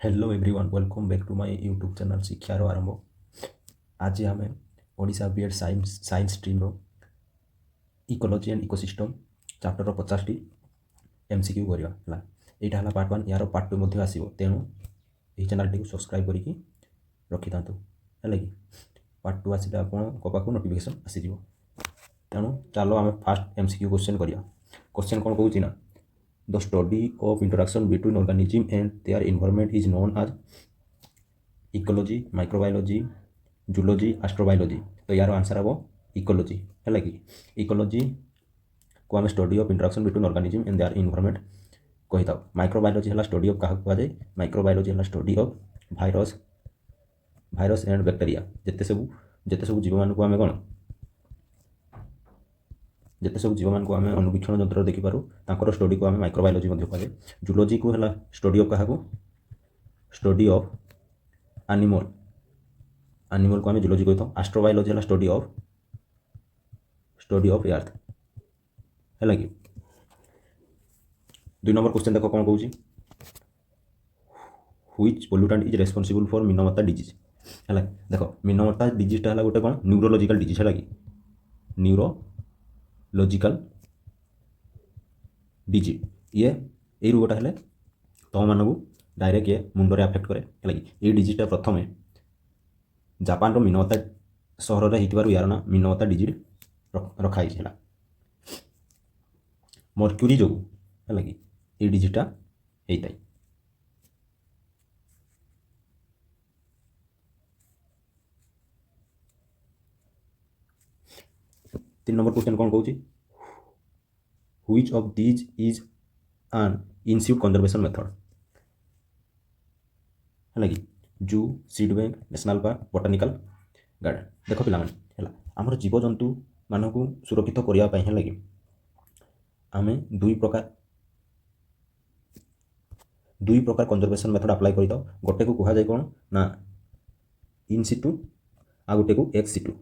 Hello everyone welcome back to my YouTube channel Shikshar Arambh. आज आम Odisha BEd science stream ecology and ecosystem chapter 50 टी MCQ करवा यहाँ है पार्ट 1 यार पार्ट 2 आसो तेणु यही चैनल टी सब्सक्राइब करके रखी था है कि पार्ट 2 आसले आपको पाक नोटिफिकेशन आसीज। तेणु चलो आम फास्ट एमसीक्यू क्वेश्चन करिया। क्वेश्चन कौन कहूँ ना the study of interaction between organism and their environment is known as ecology microbiology zoology astrobiology. तो यार आंसर हम इकोलॉजी है कि इकोलॉजी को आम study of interaction between organism and their environment कही था। माइक्रोबायोलॉजी है स्टडी ऑफ क्या कहुए माइक्रोबायोलॉजी है study of virus and bacteria जिते सब जीव मान आम कौन जिते सब जीव मान आम अनुवीक्षण जंत्र देखिपारू तांकर स्टडी को आम माइक्रोबायोलॉजी कहुए। जूलॉजी को है स्टडी ऑफ क्या स्टडी ऑफ एनिमल को आम जूलॉजी कही था। एस्ट्रोबायोलॉजी है स्टडी ऑफ अर्थ है कि 2 नंबर क्वेश्चन देख कौन कहूँ which pollutant is responsible for Minamata disease है। देख मीनमत्ता डिजीजटा है गोटे कौन न्यूरोलॉजिकल डिजीज है कि न्यूरोलॉजिकल डिजीज ये यही रोगटा है तुम मानू डायरेक्ट ये मुंडरे आफेक्ट करे है कि ये डिजीजटा प्रथम जापान मीनमत्ता सहर में होती यार ना मीनमत्ता डिजीज रखाई है मर्क्यूरी जो है कि ये डिजीजटा होता है। तीन नंबर क्वेश्चन कौन कहूँ which of these is an in situ conservation method है कि zoo seed bank national park botanical garden. देख पे आमर जीवजंतु मानक सुरक्षित करने है कि आम दुई प्रकार कंजर्वेशन मेथड अप्लाई करता। गोटे को कहुए कौन ना इन सिटू आ गोटे को एक्स सिटू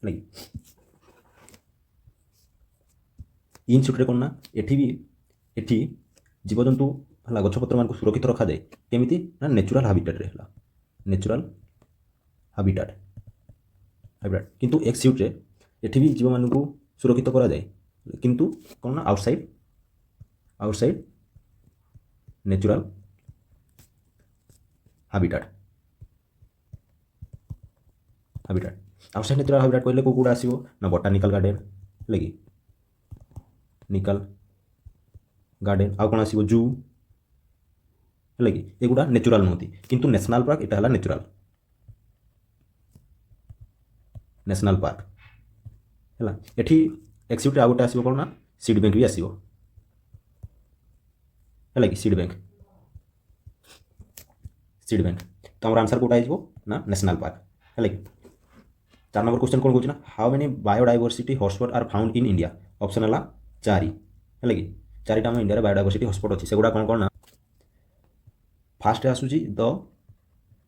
है इन सिटू कौन ना एठी जीवजंतु है गछपत्र मान सुरक्षित रखा जाए केमिति ना नेचुरल हाबिटेट रे नेचुरल हाबिटेट किंतु एक्स सिट रे एठी भी जीव मान को सुरक्षित करा जाए किंतु कौन ना आउटसाइड नेचुरल हाबिटेट आउटसाइड नेचुरल हाबिटेट कहले कौड़ा आसो ना बोटानिकल गार्डन है कि निकल गार्डन आउ कौन आसो जू है कि एगुड़ा नेचुरल नुहति किंतु नेशनल पार्क यहाँ है नेशनल पार्क है एठी एक्सिट आउ गोटे आसो कौन ना सीड बैंक भी आसो है कि सीड बैंक तो आम आंसर कौटा हो ना नेशनल पार्क है कि 4 नंबर क्वेश्चन कौन कहूँ ना how many biodiversity hotspots are found in India option है 4 है कि 4टा आम इंडिया बायोडाइवर्सिटी हॉटस्पॉट अच्छी से कौन कौन ना फास्ट आसूची द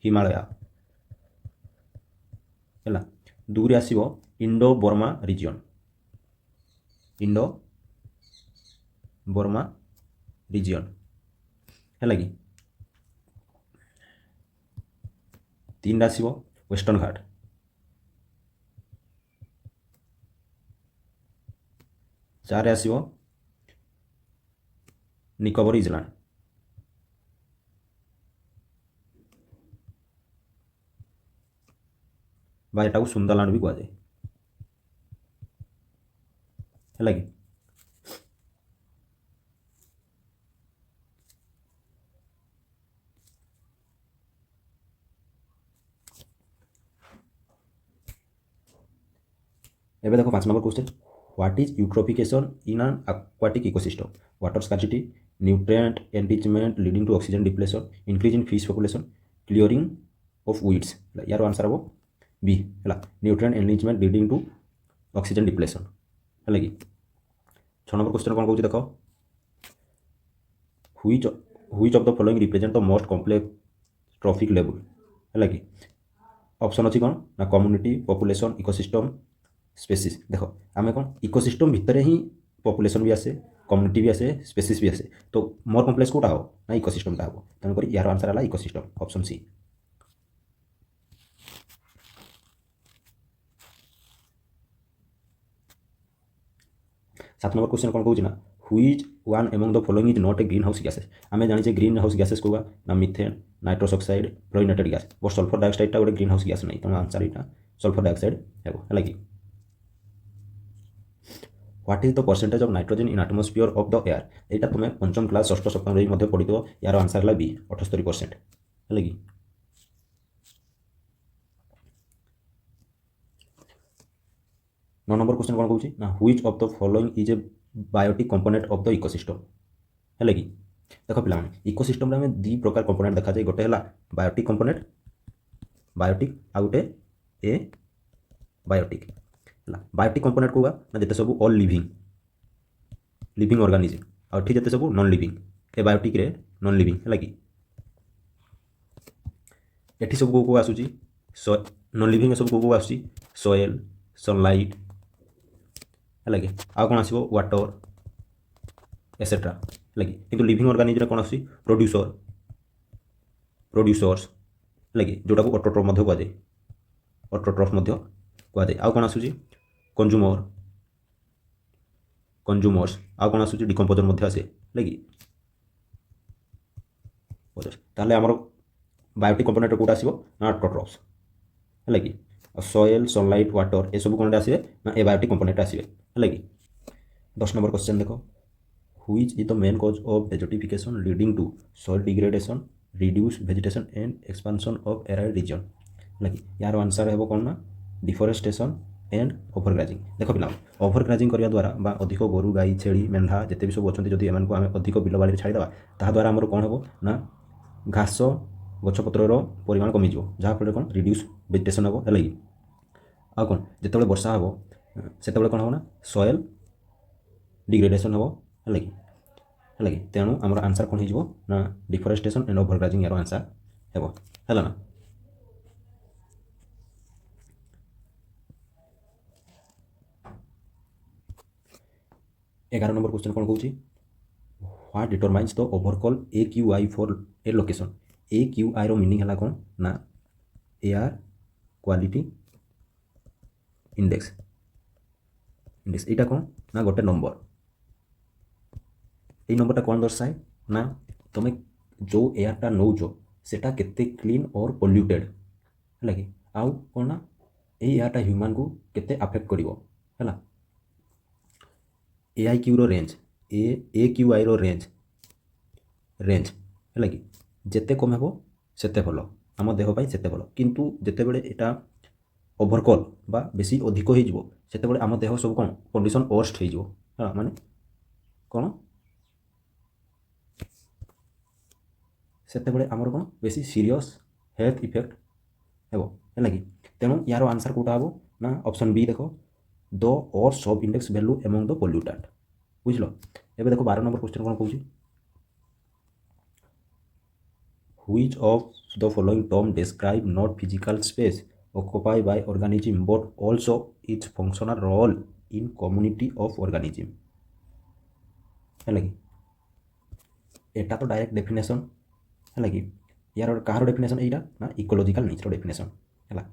हिमालय है दूरी आसो इंडो बर्मा रिजन है कि 3 आसो वेस्टर्न घाट 4 आसो निकोबर आइलैंड बा यहाँ सुंदरलैंड भी कहुए है कि एबे देखो 5 number question what is eutrophication in an aquatic ecosystem water scarcity nutrient enrichment leading to oxygen depletion increase in fish population clearing of weeds यार आंसर हम बी है nutrient enrichment leading to oxygen depletion है कि 6 number question कौन कहूँ देख which of the following represent the most complex trophic level है कि ऑप्शन अच्छी कौन ना कम्युनिटी पॉपुलेशन इकोसिस्टम स्पेसीज। देख आम कौन इकोसिस्टम भितर ही पॉपुलेशन भी आसे कम्युनिटी भी आसे स्पेसीस भी आसे तो मोर कम्प्लेक्स कोटा हो ना इकोसिस्टमटा हो तेणुक यार आंसर है ecosystem option C. 7 number question कौन कहूँ ना which one among the following is not a greenhouse gases आम जाने ग्रीन हाउस गैसेस कौवा ना methane nitrous oxide fluorinated gas but sulphur डाइऑक्साइडटा गोटे ग्रीन हाउस गैस नहीं तेणु आंसर यहाँ सल्फर डाइऑक्साइड है कि what is the percentage of nitrogen in atmosphere of the air यहाँ तुम पंचम क्लास षष्ठ सप्तम पढ़ी यार आंसर है बी 78% है कि 9 नंबर क्वेश्चन कौन कहूँ ना which of the following is a biotic component of the ecosystem है कि देख पे इकोसिस्टम आम दी प्रकार कंपोनेंट देखा जाए गोटे है बायोटिक कंपोनेंट बायोटिक आ गोटे ए बायोटिक है बायोटिक कंपोनेंट कौवा ना जिते सब ऑल लिविंग ऑर्गेनिज्म आ जिते सब नॉन लिविंग ए बायोटिक रे नॉन लिविंग है कि एटी सब कौ आसूँ नॉन लिविंग सब कौ आसूँ सॉइल सनलाइट है कि आउ कौन आसो वाटर एसेट्रा है कि किंतु लिविंग ऑर्गेनिज्म कौन आसूँ प्रोड्यूसर्स है कि जोटा को ऑटोट्रॉफ कहुए ऑटोट्रॉफ कहुए आउ कौन आसूँ कंज्यूमर्स आउ कौन आसूँ डिकम्पोजर आसे है कि ताहले आमर बायोटिक कंपोनेंट कौटा आसो ना ऑटोट्रॉफ्स है कि सॉइल सनलाइट वाटर ये सब कौन आसवे ना ए बायोटिक कंपोनेंट आसवे है कि 10 नंबर क्वेश्चन देख which is the main cause of desertification leading to soil degradation reduce vegetation and expansion of arid region है कि यार आंसर है कौन ना डिफरेस्टेशन एंड ओभरग्राजिंग देख पिला ओभरग्राजिंग करने द्वारा बा अधिक गोरु गाई छेली मेढ़ा जिते भी सब अच्छा जदि एम अधिक बिल बाड़ी छाड़ीदा ताद्वारा आमर कौन हम ना घास गछपतर परिमाण कमिज जहाँफल कौन रिड्यूस वेजिटेशन हम है कि आ कौन जिते वर्षा हम से कौन हम ना सॉइल डिग्रेडेशन हम है कि तेणु आमर आंसर कौन हो ना डिफरेस्टेशन एंड ओभरग्राजिंग यार आंसर है ना 11 नंबर क्वेश्चन कौन कहूँ what determines the overall AQI for a location AQI रो मीनिंग है कौन ना एयर क्वालिटी इंडेक्स यहाँ कौन ना गोटे नंबर ये नंबरटा कौन दर्शाए ना तुम्हें जो एयरटा नौच सेटा केते क्लीन और पॉल्यूटेड है कि आउ कौन ना ये एयरटा ह्यूमन को केते अफेक्ट करिवो है AIQ रो रेंज AQI रो रेंज है कि जेते कम हे सेते भल आम देह सेते भल किंतु जेतेबेले एटा ओभरकल बा बेसी अधिक हो सेतेबेले आम देह सब कौन कंडीशन वर्स्ट हो माने कौन सेतेबेले आमर कौन बेसी सीरियस हेल्थ इफेक्ट है कि तेणु यार आंसर कौटा हम ना ऑप्शन बी देख द और सब index value among the pollutant बुझल एबे देखो 12 नंबर क्वेश्चन कौन कहूँ which of the following term describe not physical space occupied by organism but also its functional role in community of organism है कि एटा तो डायरेक्ट डेफिनेशन है कि यार कहार डेफिनेशन यहाँ ना इकोलॉजिकल नेचर डेफिनेशन है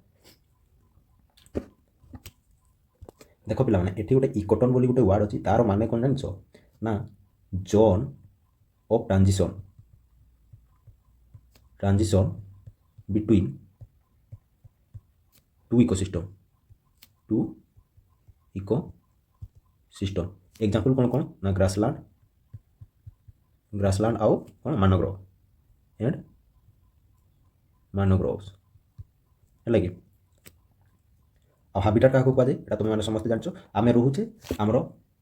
देख पे ये गोटे इकोटन बोली गोटे वार्ड अच्छी तार माने कौन जान ना zone of transition between two ecosystem example कौन कौन ना ग्रासलैंड आउ कौन मैनग्रोव एंड मैनग्रोव्स है कि हाबिटाट क्या कहुए तुम मैंने समस्त जान आम रोचे आमर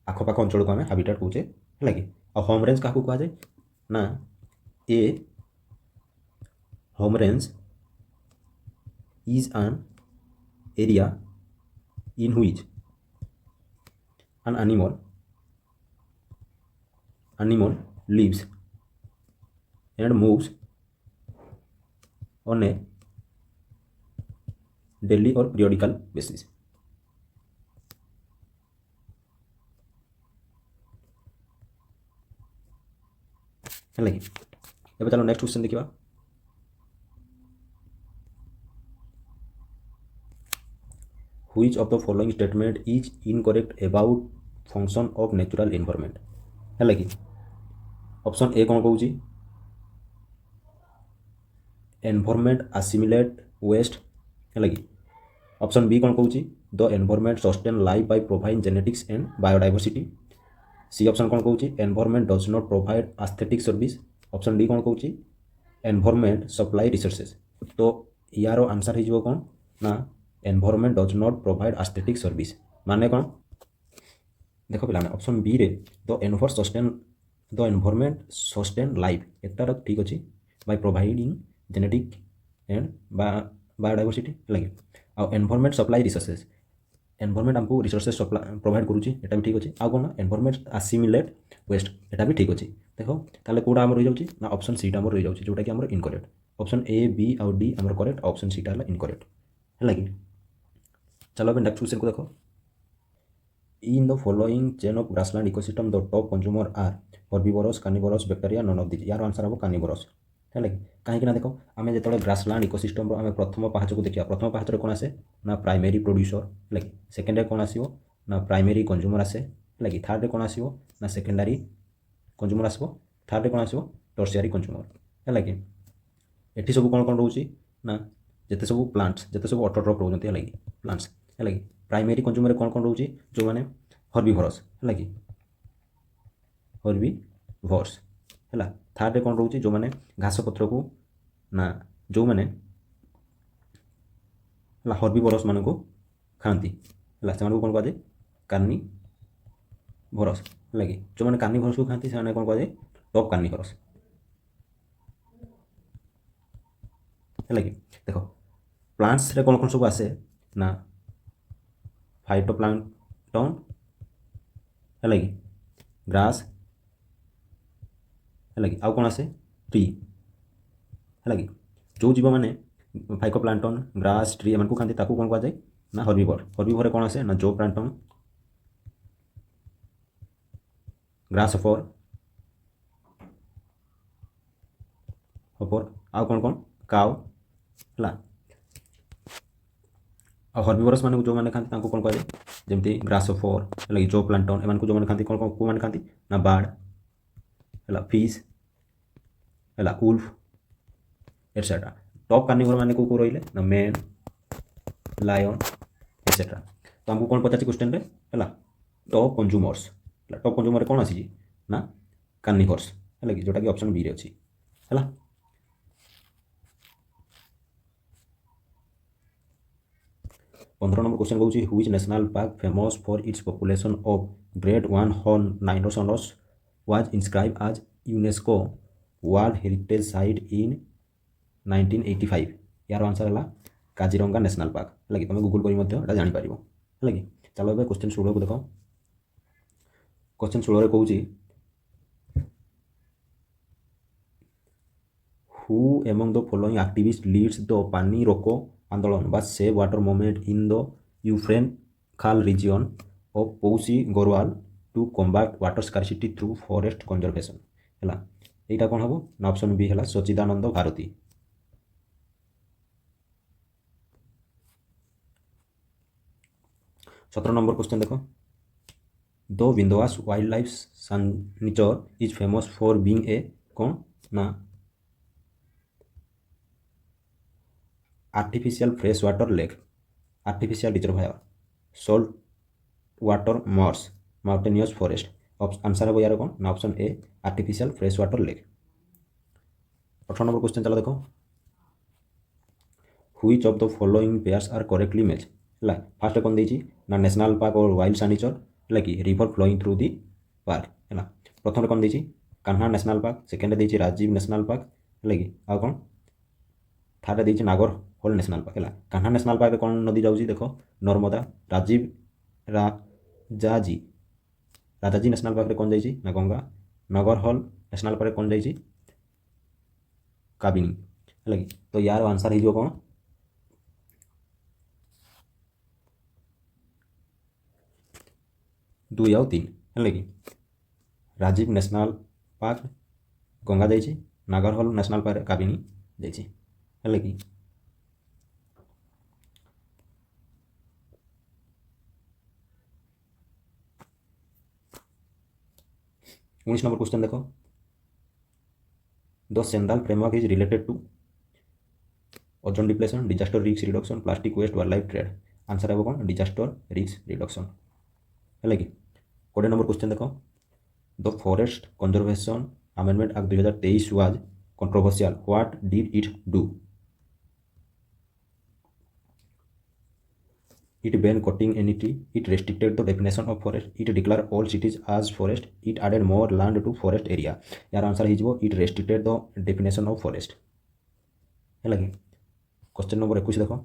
आखपाख अंचल को आम हाबिटाट कहे है कि होम रेंज क्या कहुए ना a home range is an area in which an animal lives and moves on a daily or periodical basis है कि एबे चलो नेक्स्ट क्वेश्चन देखिबा। Which of the following statement is incorrect about function of natural environment, है कि option A कौन कहूँ, environment आसिमिलेट waste, है कि ऑप्शन बी कौन कहूँ, the environment sustain life by provide genetics and biodiversity. C option कौन कहूँ, environment does not provide aesthetic service. Option D कौन कहूँ, एनवायरनमेंट सप्लाई रिसोर्सेस। तो यार आंसर हो कौन ना environment does not provide aesthetic service माने कौन देख पे ऑप्शन बी रे द एनवायरनमेंट सस्टेन लाइफ एटार ठीक अच्छे by providing genetic and biodiversity लगे आ एनवायरनमेंट सप्लाई रिसोर्सेस एनवायरनमेंट आमको रिसोर्सेस सप्लाई प्रोवाइड करुच्ची एटा भी ठीक अच्छे आ कौन एनवायरनमेंट आसिमिलेट वेस्ट एटा भी ठीक अच्छे देख ताले कौटा आम रही जाऊँगी ना ऑप्शन सी आम रही जाऊँगी जोटा कि आम इनकरेक्ट ऑप्शन ए बी आउ डी आम करेक्ट ऑप्शन सी है इनकरेक्ट है कि चलो अब नेक्स्ट क्वेश्चन को देखो in the following chain of grassland ecosystem the top consumer are herbivorous carnivorous bacteria none of this यार आंसर हम कार्निवोरस है कि कहीं देख आम जो ग्रासलैंड इकोसिस्टम आम प्रथम पाहाच को देखा प्रथम पाहाच कौन आसे ना प्राइमेरी प्रोड्यूसर है कि सेकेंडरी कौन आसो ना प्राइमेरी कंज्यूमर आसे है कि थर्ड कौन आसो ना सेकेंडरी कंज्यूमर आसो थर्ड कौन आसो टर्सियरी कंज्यूमर है कि ये सब कौन कौन रोचे ना जिते सब प्लांट्स जिते सब ऑटोट्रॉप रोचे है कि प्लांट्स है कि प्राइमेरी कंज्यूमर कौन कौन रोचे जो मैंने हर्बिवोरस है कि हर्बिवोरस है थर्ड कौन रोचे जो मैंने घास पत्र को ना जो मैंने हर्बिवोरस मान को खाती है से कौन कहुए कार्निवोरस है कि जो मैंने कार्निवोरस को खाती से कौन कहुए टॉप कार्निवोरस है कि देख प्लांट्स रे कौन कौन सब आसे ना फाइटोप्लांक्टन है कि ग्रास है कि आउ कौन आसे ट्री है कि जो जीव मैंने फाइटोप्लांक्टन ग्रास ट्री एम खाती कौन कहुए ना हर्बिवोर हर्बिवोर कौन आसे ना जो प्लांक्टन ग्रासहोपर होपर आउ कौन कौन काउ है हर्बिवोरस मान जो मैंने खाती कौन कहुए जमी ग्रासहोपर है कि जो प्लांक्टन एम जो मैंने खाती कौन कौन मैंने खाती ना बार्ड है फिश है उल्फ एटसेट्रा टॉप कार्निवोर मान को रही ना मेन लायन एटसेट्रा तो आमको कौन पचार क्वेश्चन है टॉप कंज्यूमर्स टॉप कंज्यूमर कौन आसी ना कार्निवोर्स है कि जोटा कि ऑप्शन बी रे अच्छी है 15 नंबर क्वेश्चन कहूँ which national park famous for its population of great one horn rhinoceros was inscribe आज यूनेस्को वर्ल्ड हेरिटेज साइट इन 1985 यार आंसर है काजीरंगा नेशनल पार्क है कि तुम गूगल कर जापर है कि चलो ए क्वेश्चन 16 को देख क्वेश्चन 16 कहूँ who among the following activist leads the Pani Roko Andolan बा save water movement in the Ufrainkhal region of Pauri Garhwal to combat water scarcity through forest conservation है यहाँ कौन हम ना ऑप्शन बी है सच्चिदानंद भारती 17 नंबर क्वेश्चन देख द विंडोवास wildlife sanctuary is famous for being a कौन ना artificial fresh water lake artificial reservoir salt water marsh mountainous forest answer है यार कौन ना option A artificial fresh water lake 18 number question चलो देखो which of the following pairs are correctly match है first कौन देती ना नेशनल पार्क और वाइल्ड सैंक्चुअरी है कि river flowing through the park है प्रथम कौन देती कान्हा नेशनल पार्क सेकेंड देती राजीव नेशनल पार्क है कि आ कौन थर्ड देती नागर होल नेशनल पार्क है कान्हा नेशनल पार्क कौन नदी जाऊँगी देख नर्मदा राजीव राजाजी राजाजी नेशनल पार्क कौन जाइए ना गंगा नगर हल नेशनल पार्क कौन जाइए काबिनी है कि तो यार आंसर हो कौन 2 और 3 है कि राजीव नेशनल पार्क ଗଙ୍ଗା ଯାଇଛି, ନାଗରହୋଲ ନ୍ୟାସନାଲ୍ ପାର୍କ କାବିନି ଯାଇଛି। ହେଲା କି 19 नंबर क्वेश्चन देखो, the Sendai framework is related to ozone depletion, disaster risk reduction, plastic waste, wild life trade. Answer है कौन, डिजास्टर रिस्क रिडक्शन। है कि 20 नंबर क्वेश्चन देखो, the forest conservation amendment act 2023 was controversial, what did it do? It banned cutting any tree, it restricted the definition of forest, it declared all cities as forest, it added more land to forest area। यार answer हो it restricted the definition of forest। है लगे question number 21 देखो,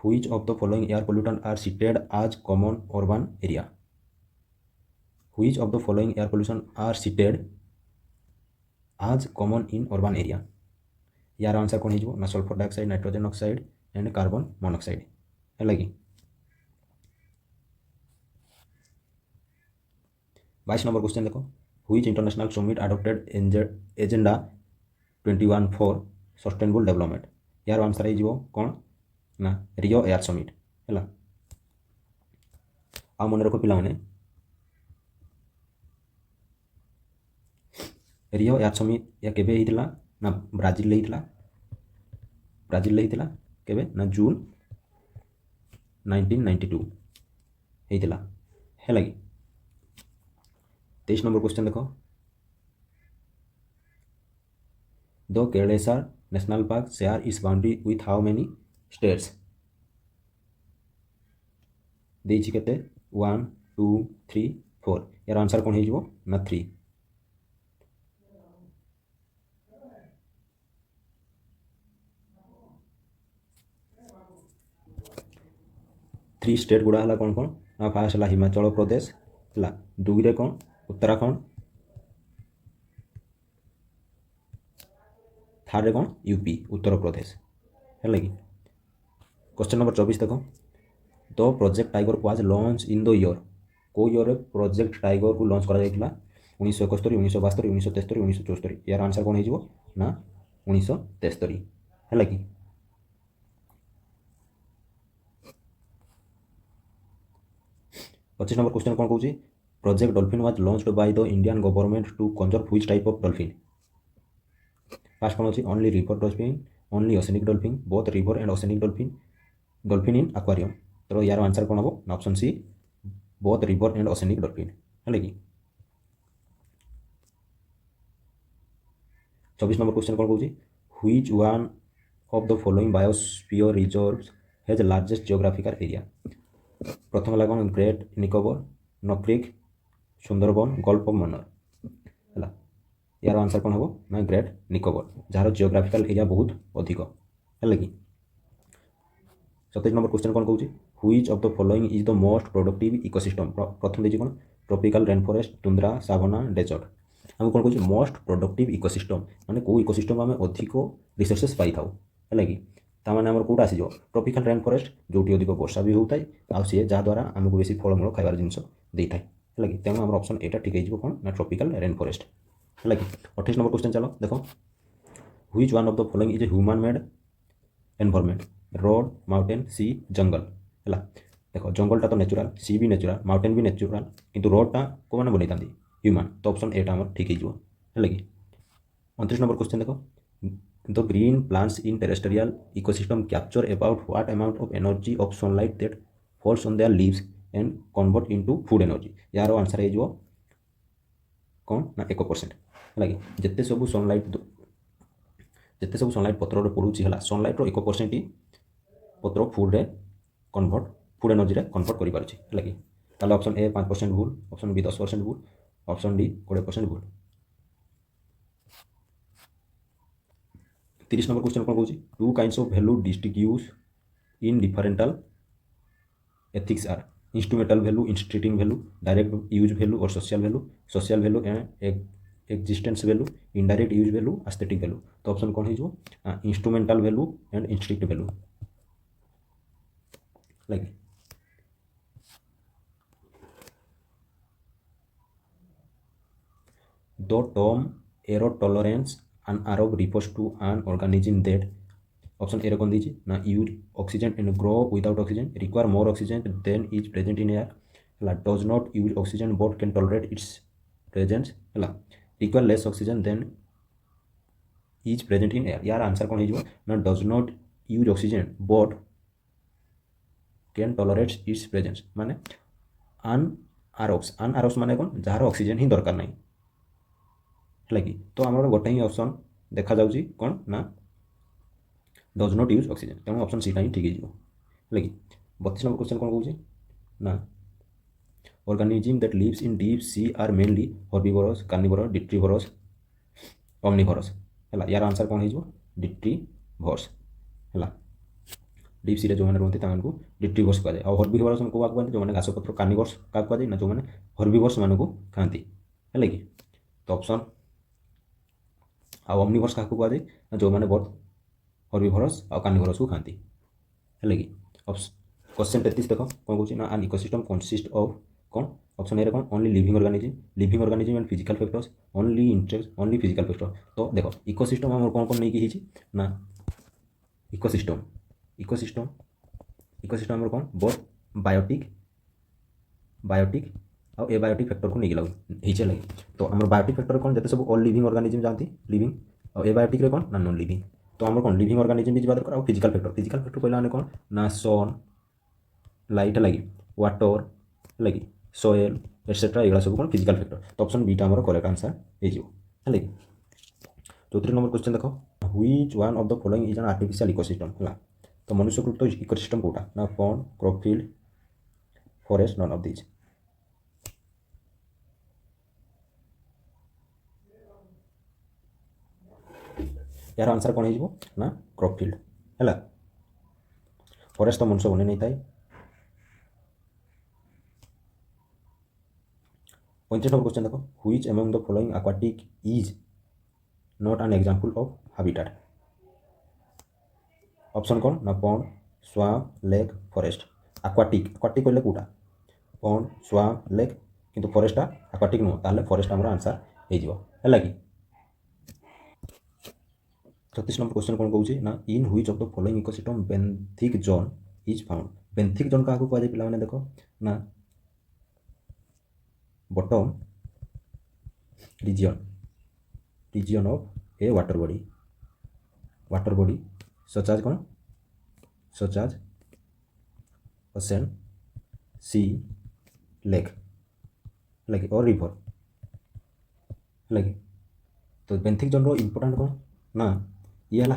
which of the following air pollutants are cited as common urban area? Which of the following air pollution are cited as common in urban area? यार answer कौन हो ना sulphur dioxide, nitrogen oxide and carbon monoxide. है लगी 22 number question देखो, which international summit adopted agenda 21 for sustainable development? यार answer हो कौन ना रियो एयर समिट। है आ मन रख पे रियो एयर समिट या केबे होता ना ब्राजिल होता, ब्राजिल होता केबे ना जून 1992 होता। है लगी 23 नंबर क्वेश्चन देखो, द केरलेसार national park share is boundary with how many states? देछि केते 1 2 3 4। यार आंसर कौन हो ना 3। थ्री स्टेट गुड़ा है कौन कौन ना फास्ट है हिमाचल प्रदेश, है दुईरे कौन उत्तराखंड, थार्ड कौन यूपी उत्तर प्रदेश। है कि क्वेश्चन नंबर 24 देखो, the project tiger was launch in the year, को ईयर प्रोजेक्ट टाइगर को लॉन्च करा 1971 1972 1973 1974। यार आंसर कौन हो ना 1973। है कि 25 नंबर क्वेश्चन कौन कौन, project dolphin was launched by the Indian government to conserve which type of dolphin? First कौन अच्छी only river dolphin, only oceanic dolphin, both river and oceanic dolphin, dolphin in aquarium. तो यार answer कौन हम ना option C both river and oceanic dolphin. है कि 24 number question कौन कौन, which one of the following biosphere reserves has largest geographical area? प्रथम है कौन ग्रेट निकोबर, नक्रिक, सुंदरबन, गल्फ ऑफ मन्नार। है यार आंसर कौन हम ना ग्रेट निकोबर, जार जियोग्राफिकल एरिया बहुत अधिक। है कि 27 नंबर क्वेश्चन कौन कौन, which of the following is the most productive ecosystem? प्रथम देखिए कौन tropical rain forest, tundra, savanna, desert. आम कौन कौन मोस्ट प्रोडक्टिव इकोसिस्टम माने को इकोसिस्टम आम अधिक रिसोर्सेस पाई था। है कि ताने आम कौटा आसीज ट्रॉपिकल रेन फॉरेस्ट जो अधिक वर्षा भी होता है आ सी जहाँद्वारा आमको बेसी फलमूल खाइबार जिन दे था। है कि तेणु आम ऑप्शन एटा ठीक हो कौन ना ट्रॉपिकल रेन फॉरेस्ट। है कि 28 नंबर क्वेश्चन चलो देखो, which one of the following is a human made environment? Road, mountain, sea, jungle. है देखो जंगलटा तो नेचुरल, सी भी नेचुरल, माउंटेन भी नेचुरल, किंतु रोडटा को मैंने बनई था ह्यूमन। तो ऑप्शन एटा आम ठीक हो। है कि 29 नंबर क्वेश्चन देखो, the green plants in terrestrial ecosystem capture about what amount of energy of sunlight that falls on their leaves and convert into food energy? यार आंसर हो कौन ना 1%। है कि जिते सब सनलाइट जिते सब सनलाइट पत्र पड़ूसी है सनलाइट्र 1% ही पत्र फुड्रे कन्वर्ट फुड एनर्जी कन्वर्ट कर। कि ताले ऑप्शन ए 5% भूल, ऑप्शन बी 10% भूल, ऑप्शन डी 20% भूल। 30 नंबर क्वेश्चन कौन कौन, two kinds of value distribute in differential ethics are instrumental value, intrinsic value, direct use value और social value and existence value, indirect use value, aesthetic value. तो option कौन हो instrumental value and इंस्ट्रिक्ट value. लगे the term aero tolerance an Arab refers to an organism that option A कौन दीजिए ना use oxygen and grow without oxygen require more oxygen than is present in air है does not use oxygen but can tolerate its presence है require less oxygen than is present in air यार answer कौन हो ना does not use oxygen but can tolerate its presence माने आन आरोप्स माने कौन जार ऑक्सीजन ही दरकार नहीं है कि तो आम गोटे ही ऑप्शन देखा जाऊँगी कौन ना डज नॉट यूज ऑक्सीजन तेणु ऑप्शन सीटा ही ठीक है कि 32 नंबर क्वेश्चन कौन कौन ना organism that lives in deep sea are mainly herbivorous carnivorous detritivorous omnivorous है यार आंसर कौन हो डिट्रीवर्स है डीप सी जो मैंने रुहति डिट्रीवर्स कहुए आ हर्बिवोरस क्या कहते जो मैंने घासपत्र कार्निवर्स क्या कहते ना जो मैंने हर्बिवर्स मान को खाती है कि तो ऑप्शन omnivorous क्या कहते ना जो मैंने बहुत हर्बिवोरस आ कार्निवोरस को खाती है कि क्वेश्चन 33 देख कौन कौन ना एन इकोसिस्टम कंसिस्ट ऑफ कौन ऑप्शन ए कौन only living organism and physical factors only interest only physical factor तो देखो इकोसिस्टम आम कौन कौन नहीं ना इकोसिस्टम इकोसिस्टम इकोसिस्टम आम कौन बोथ बायोटिक बायोटिक और एबायोटिक फैक्टर को नहीं लगे तो आम बायोटिक फैक्टर कौन जैसे सब ऑल लिविंग ऑर्गेनिज्म जानती लिविंग और एबायोटिक कौन ना नॉन लिविंग तो आम कौन लिविंग ऑर्गेनिज्म भी दरकार और फिजिकल फैक्टर कहला कौन ना सन लाइट लगी वाटर लगी सोएल एटसेट्रा ये सब कौन फिजिकल फैक्टर तो ऑप्शन बीटा आम करेक्ट आंसर है कि 34 नंबर क्वेश्चन देख which one of the following is an artificial ecosystem है तो मनुष्यकृत इकोसिस्टम कोटा ना pond crop field forest none of this यार आंसर कौन हो ना क्रॉपफिल्ड है फॉरेस्ट तो मनुष्य बने नहीं था 35 नंबर क्वेश्चन देखो which among the following aquatic is not an example of habitat option कौन ना pond swamp lake forest aquatic कहले कोटा पॉन्ड स्वाम्प लेक किंतु फॉरेस्टा aquatic नुह ताले फॉरेस्ट आमर आंसर है कि 36 नंबर क्वेश्चन कौन कौन ना in which of the following ecosystem benthic zone is found benthic zone क्या कहते पे देख ना bottom region of a water body such as कौन such as ocean sea lake लगे और रिवर लगे तो बेंथिक जोन रो इम्पोर्टेंट कौन ना ये है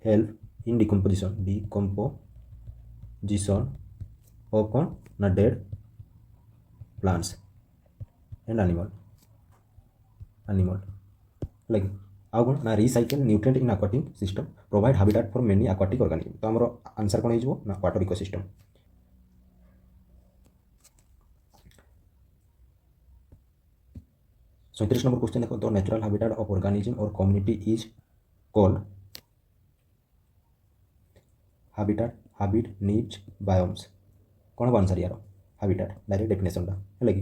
हेल्प इन डिकम्पोजिशन ऑफ कौन ना डेड प्लांट्स एंड एनिमल लगे आउ कौन ना recycle nutrient in aquatic system provide habitat for many aquatic organism तो आमर आंसर कौन हो ना वाटर इकोसिस्टम 37 नंबर क्वेश्चन देखो the natural habitat of organism और कम्युनिटी इज कॉल्ड हैबिट नीच बायोम्स कौन आंसर यार हैबिटेट डायरेक्ट डेफिनेशन है कि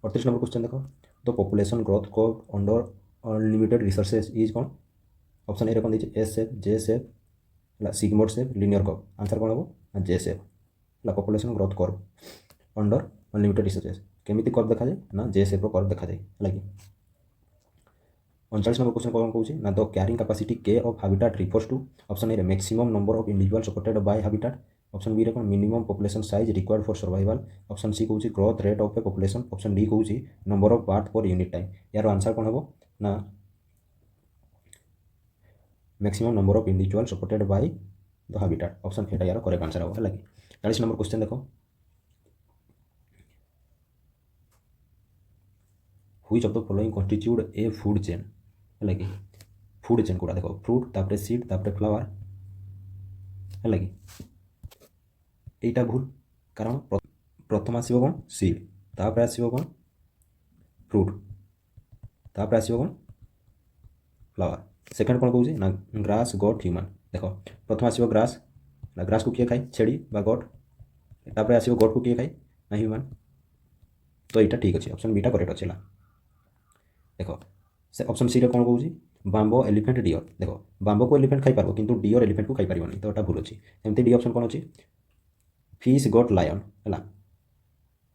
38 नंबर क्वेश्चन देखो द पॉपुलेशन ग्रोथ को अंडर अनलिमिटेड रिसोर्सेज इज कौन ऑप्शन ए कौन दीजिए एस शेप जे shape sigmoid shape linear curve answer कौन हम जे shape population growth curve under unlimited resources केमिति कर्व देखा जाए ना जे शेप कर्व देखा जाए है कि 39 नंबर क्वेश्चन कौन कौन ना द क्यारिंग कैपेसिटी के of habitat refers to option A maximum number of individual supported by habitat option B कौन minimum population size required for survival option C कौन growth rate of a population option D कौन number of birth per unit time यार answer कौन हम ना maximum number of individual supported by the habitat option एटा यार correct answer है कि 40 नंबर क्वेश्चन देखो which of the following constitute A food chain है कि फूड चेन कोड़ा देखो फ्रूट तापरे सीड तापरे फ्लावर है कि एटा भूल कारण प्रथम आसो कौन सीड तापर आसो कौन फ्रूट तापर आसो कौन फ्लावर सेकेंड कौन कौन ना ग्रास गट ह्यूमन देख प्रथम आसो ग्रास ग्रास को किए खाए छेड़ी गट तापर आसो गट को किए खाए ना ह्यूमन तो यहाँ ठीक अच्छे ऑप्शन बीटा करेक्ट अच्छे देख से ऑप्शन सी कौन कहूँ बाम्बो एलिफेंट डियर देख बाम्बो को एलिफेंट खाई पार किंतु डियर एलिफेंट को खाई पारनी तो भूल अच्छी एमती डी ऑप्शन कौन अच्छी फिश गट लायन है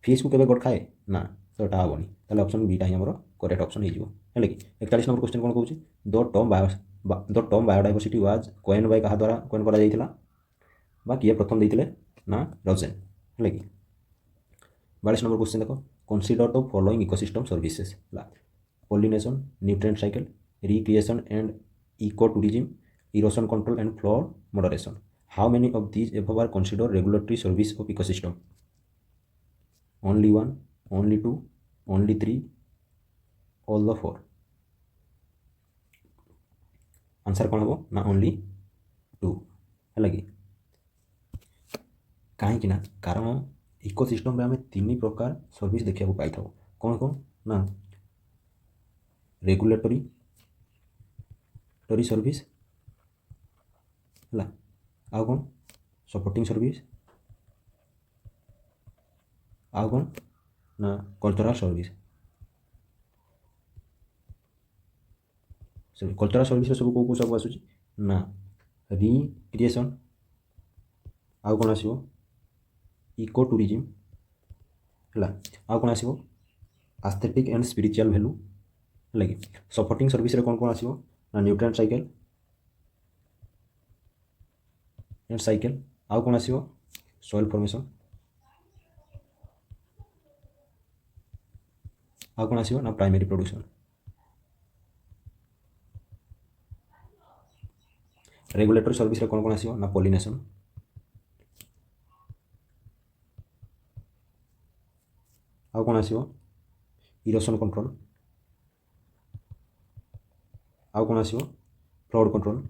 फिश को केवे गट खाए ना तो यहाँ हेनी ताहले ऑप्शन बीटा ही आमर करेक्ट ऑप्शन हो है कि 41 नंबर क्वेश्चन कौन कहूँ the term biodiversity was coin by क्या द्वारा कॉइन करा किए प्रथम देते ना रजेन है कि 42 नंबर क्वेश्चन देख consider the following ecosystem services pollination nutrient cycle recreation and eco tourism erosion control and flood moderation how many of these above are consider regulatory service of ecosystem only 1 only 2 only 3 all the 4 answer कौन हम ना only 2 है कि कहीं कारण ecosystem में आम 3 प्रकार सर्विस देखा पाई था कौन कौन ना रेगुलेटरी सर्विस है आउ कौन सपोर्टिंग सर्विस आउ कौन ना कल्चरल सर्विस कल्चरल सर्विस सब कौ सब आसूँ ना रिक्रिएशन आउ कौन आसो इको टूरिज्म है आउ कौन आसो एस्थेटिक एंड स्पिरिचुअल वैल्यू है कि सपोर्टिंग सर्विस कौन कौन आसो ना न्यूट्रिएंट साइकिल आउ कौन आसो सॉइल फॉर्मेशन आउ कौन आसो ना प्राइमरी प्रोडक्शन रेगुलेटरी सर्विस कौन कौन आसो ना पॉलिनेशन आउ कौन आसो इरोशन कंट्रोल आउ कौन आसो फ्लड कंट्रोल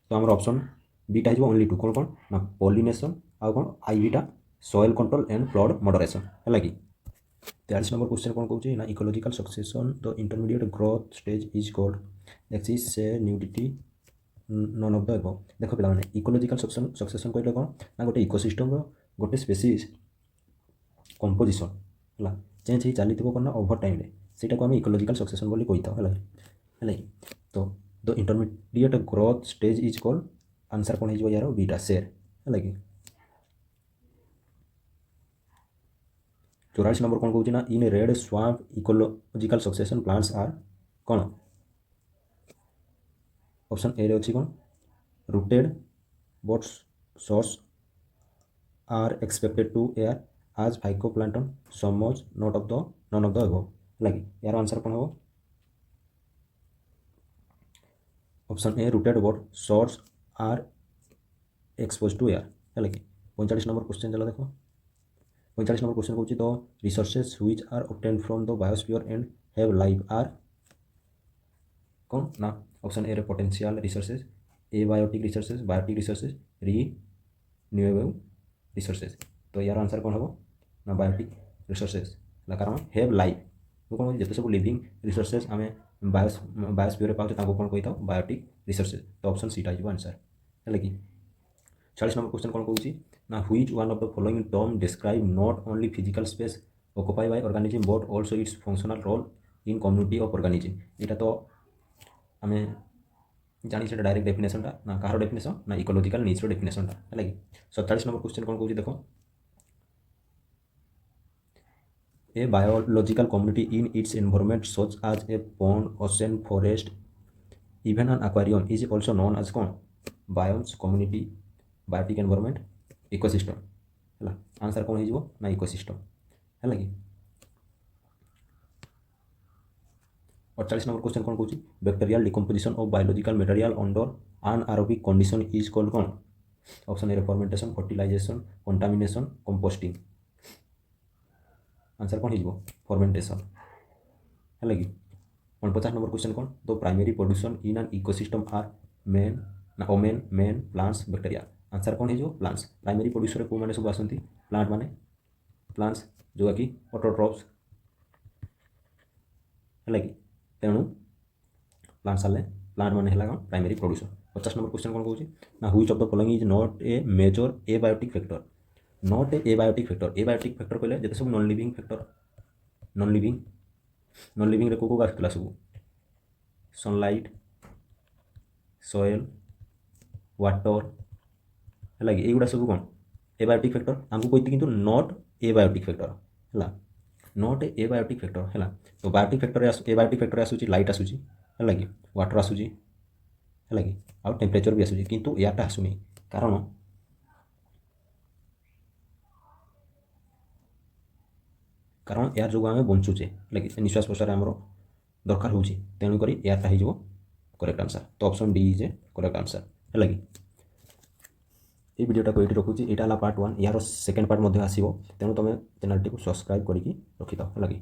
तो आम ऑप्शन बीटा हो ओनली 2 कौन कौन ना पॉलिनेशन आउ कौन आई बीटा soil control and flood moderation है कि 43 नंबर क्वेश्चन कौन कहूँ ना ecological succession the intermediate growth stage is called axis से nudity none of the above देख पे इकोलॉजिकल सक्सेशन कहले कौन ना गोटे इकोसिस्टम गोटे स्पेसीज कंपोजिशन है चेंज हो चली कौन ओवर टाइम से आम इकोलॉजिकल सक्सेशन बोली कही था है तो the intermediate growth stage is called answer कौन हो यार बीटा सेयर है कि 44 नंबर कौन कहूँ ना in red swamp ecological succession plants are कौन ऑप्शन ए रे अच्छी कौन rooted but source are expected to air as phytoplankton समज not of the none of the above लगी यार आंसर कौन हम option A rooted but source are expose to air है कि 45 नंबर क्वेश्चन चलो देखो 45 नंबर क्वेश्चन कहूँ तो resources which are obtained from the biosphere and have life are कौन ना option A potential resources abiotic resources renewable resources तो यार आंसर कौन हम ना बायोटिक रिसोर्सेज कारण हैव लाइफ तो कौन जिते सब लिविंग रिसोर्सेज आम बायोस्फीयर पाचे कौन कही था बायोटिक रिसोर्सेज तो ऑप्शन सीटा हो आंसर है कि 40 नंबर क्वेश्चन कौन कहूँ ना which one of the following term describe not only physical space occupied by organism but also its functional role in community of organism यहाँ तो आम जानी से डायरेक्ट डेफिनेशन ना कहार डेफिनेशन ना इकोलॉजिकल नीड्स डेफिनेशन है कि 47 नंबर क्वेश्चन कौन कहूँ देख a biological community in its environment such as a pond ocean forest even an aquarium is also known as कौन biomes community biotic environment ecosystem है आंसर कौन हो ना इकोसिस्टम है कि 48 नंबर क्वेश्चन कौन कहूँ bacterial decomposition of biological material under anaerobic condition is called कौन option A fermentation fertilization contamination composting answer कौन हो फर्मेंटेशन है कि 49 नंबर क्वेश्चन कौन the primary producers in an ecosystem are men ना women men plants bacteria answer कौन हो plants primary producer को मैंने सब आसती प्लांट माने प्लांट्स जोगा कि ऑटोट्रॉप्स है कि तेणु प्लांट सारे प्लांट माने है प्राइमरी प्रोड्यूसर 50 नंबर क्वेश्चन कौन कहूँ ना which of the following is not a major abiotic factor not a biotic factor कहले जते सब non living factor non living रे को आसला सब सनलाइट सॉइल वाटर है लगे एगुड़ा सब कौन एबायोटिक फैक्टर आमको कहते किंतु नॉट एबायोटिक फैक्टर है नॉट एबायोटिक फैक्टर है तो बायोटिक फैक्टर एबायोटिक फैक्टर आसूची लाइट आसूची है लगे वाटर आसूची है लगे आ टेम्परेचर भी आसूची किंतु याटा आसुनी कारण यार जो आम बंचुचे लगे निश्वास प्रश्वास आमर दरकार हो तेणुक एयारटा हो करेक्ट आंसर तो option D is A correct answer है लगे ये वीडियोटा को ये रखुच्छी यहाँ पार्ट 1 यार सेकेंड पार्ट आसो तेणु तुम चैनल टी सब्सक्राइब करके रखी था लगे।